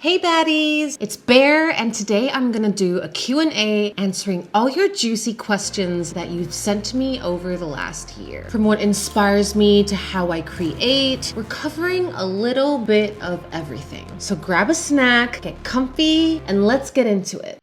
Hey baddies, it's BAER, and today I'm gonna do a Q&A answering all your juicy questions that you've sent to me over the last year. From what inspires me to how I create, we're covering a little bit of everything. So grab a snack, get comfy, and let's get into it.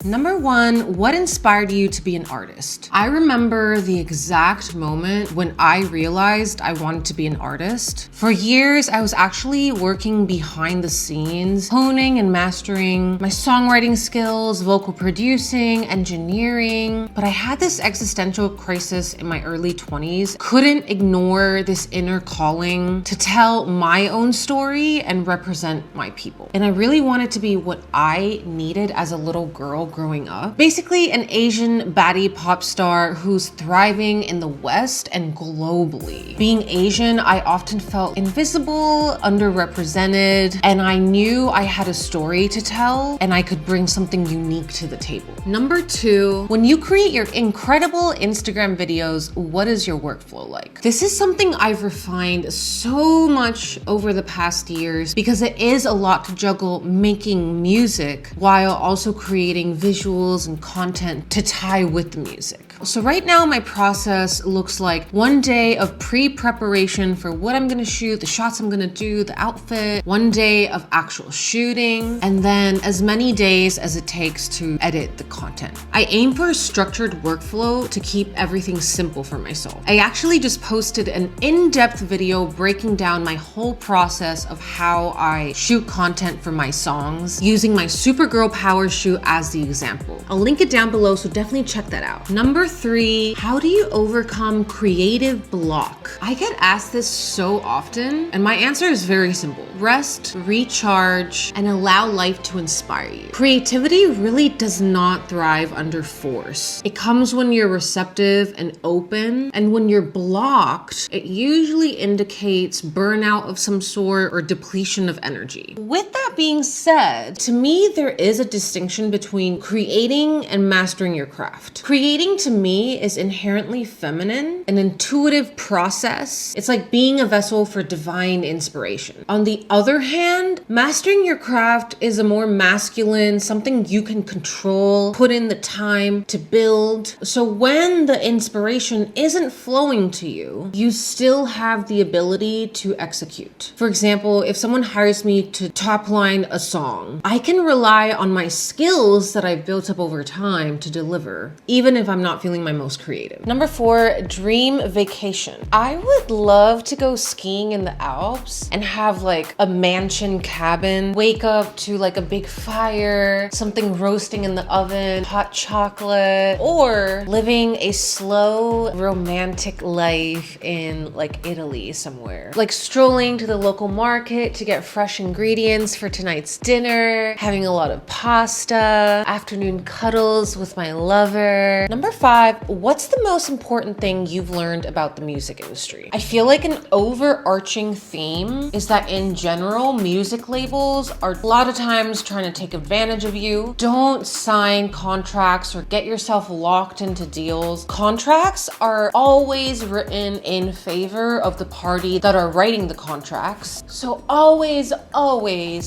Number one, what inspired you to be an artist? I remember the exact moment when I realized I wanted to be an artist. For years, I was actually working behind the scenes, honing and mastering my songwriting skills, vocal producing, engineering. But I had this existential crisis in my early 20s, couldn't ignore this inner calling to tell my own story and represent my people. And I really wanted to be what I needed as a little girl growing up. Basically an Asian baddie pop star who's thriving in the West and globally. Being Asian, I often felt invisible, underrepresented, and I knew I had a story to tell and I could bring something unique to the table. Number two, when you create your incredible Instagram videos, what is your workflow like? This is something I've refined so much over the past years because it is a lot to juggle making music while also creating visuals and content to tie with the music. So right now my process looks like one day of pre-preparation for what I'm gonna shoot, the shots I'm gonna do, the outfit, one day of actual shooting, and then as many days as it takes to edit the content. I aim for a structured workflow to keep everything simple for myself. I actually just posted an in-depth video breaking down my whole process of how I shoot content for my songs, using my Supergirl power shoot as the example. I'll link it down below, so definitely check that out. Number three, how do you overcome creative block? I get asked this so often, and my answer is very simple. Rest, recharge, and allow life to inspire you. Creativity really does not thrive under force. It comes when you're receptive and open, and when you're blocked, it usually indicates burnout of some sort or depletion of energy. With that being said, to me, there is a distinction between creating and mastering your craft. Creating to me is inherently feminine, an intuitive process. It's like being a vessel for divine inspiration. On the other hand, mastering your craft is a more masculine, something you can control, put in the time to build. So when the inspiration isn't flowing to you, you still have the ability to execute. For example, if someone hires me to top line a song, I can rely on my skills that I've built up over time to deliver, even if I'm not feeling my most creative. Number four, dream vacation. I would love to go skiing in the Alps and have like a mansion cabin, wake up to like a big fire, something roasting in the oven, hot chocolate, or living a slow romantic life in like Italy somewhere. Like strolling to the local market to get fresh ingredients for tonight's dinner, having a lot of pasta, afternoon cuddles with my lover. Number five, what's the most important thing you've learned about the music industry? I feel like an overarching theme is that in general, music labels are a lot of times trying to take advantage of you. Don't sign contracts or get yourself locked into deals. Contracts are always written in favor of the party that are writing the contracts. So always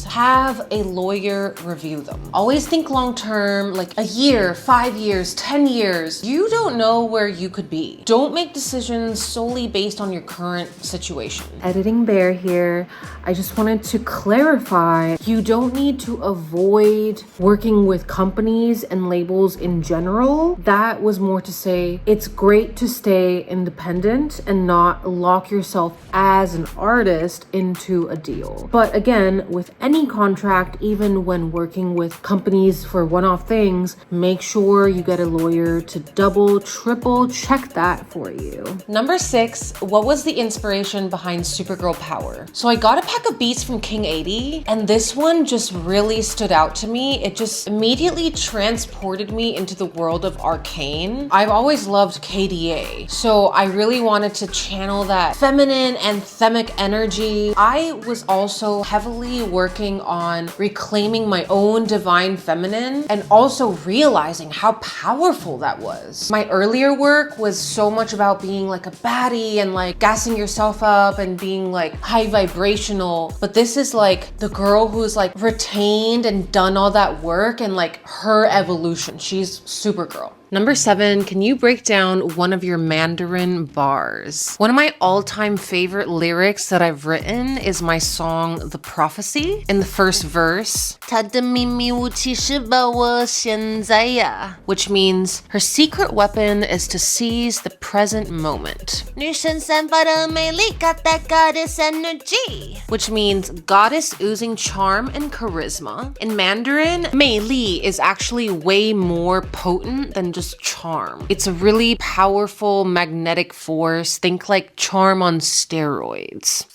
have a lawyer review them. Always think long term, like a year, 5 years, 10 years. You don't know where you could be. Don't make decisions solely based on your current situation. Editing BAER here. I just wanted to clarify, you don't need to avoid working with companies and labels in general. That was more to say, it's great to stay independent and not lock yourself as an artist into a deal. But again, with any contract, even when working with companies for one-off things, make sure you get a lawyer to double, triple check that for you. Number six, what was the inspiration behind Supergirl Power? So I got a pack of beats from King 80, and this one just really stood out to me. It just immediately transported me into the world of Arcane. I've always loved KDA, so I really wanted to channel that feminine anthemic energy. I was also heavily working on reclaiming my own divine feminine and also realizing how powerful that was. was. My earlier work was so much about being like a baddie and like gassing yourself up and being like high vibrational. But this is like the girl who's like retained and done all that work and like her evolution. She's Supergirl. Number 7, can you break down one of your Mandarin bars? One of my all-time favorite lyrics that I've written is my song, The Prophecy. In the first verse, 她的秘密武器是把握现在呀, which means her secret weapon is to seize the present moment. 女神散发的美丽 got that goddess energy, which means goddess oozing charm and charisma. In Mandarin, 美丽 is actually way more potent than just charm. It's a really powerful magnetic force. Think like charm on steroids.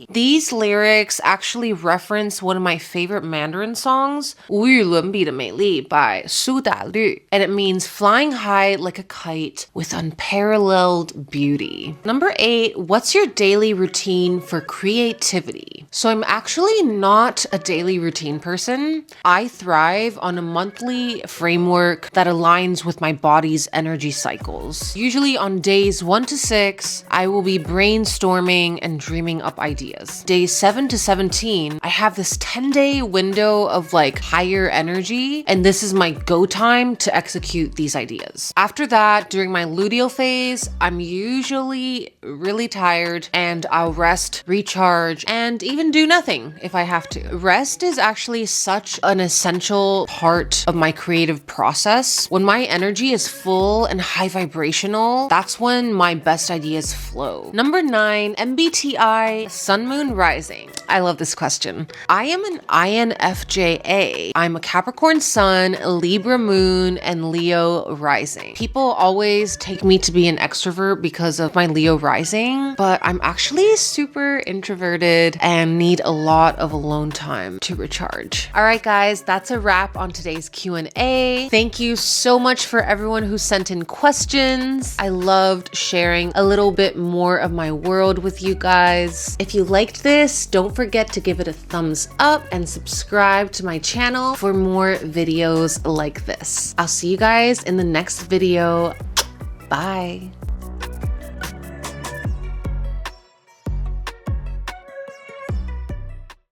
These lyrics actually reference one of my favorite Mandarin songs, 无与伦比的美丽 by 苏打绿, and it means flying high like a kite with unparalleled beauty. Number 8, what's your daily routine for creativity? So I'm actually not a daily routine person. I thrive on a monthly framework that aligns with my body's energy cycles. Usually on days 1 to 6, I will be brainstorming and dreaming up ideas. Days 7 to 17, I have this 10-day window of like higher energy, and this is my go time to execute these ideas. After that, during my luteal phase, I'm usually really tired and I'll rest, recharge, and even do nothing if I have to. Rest is actually such an essential part of my creative process. When my energy is full and high vibrational, that's when my best ideas flow. Number 9, MBTI, Sun, Moon, Rising. I love this question. I am an INFJ. I'm a Capricorn Sun, Libra Moon, and Leo Rising. People always take me to be an extrovert because of my Leo Rising, but I'm actually super introverted and need a lot of alone time to recharge. All right, guys, that's a wrap on today's Q&A. Thank you so much for everyone who sent in questions. I loved sharing a little bit more of my world with you guys. If you liked this, don't forget to give it a thumbs up and subscribe to my channel for more videos like this. I'll see you guys in the next video. Bye.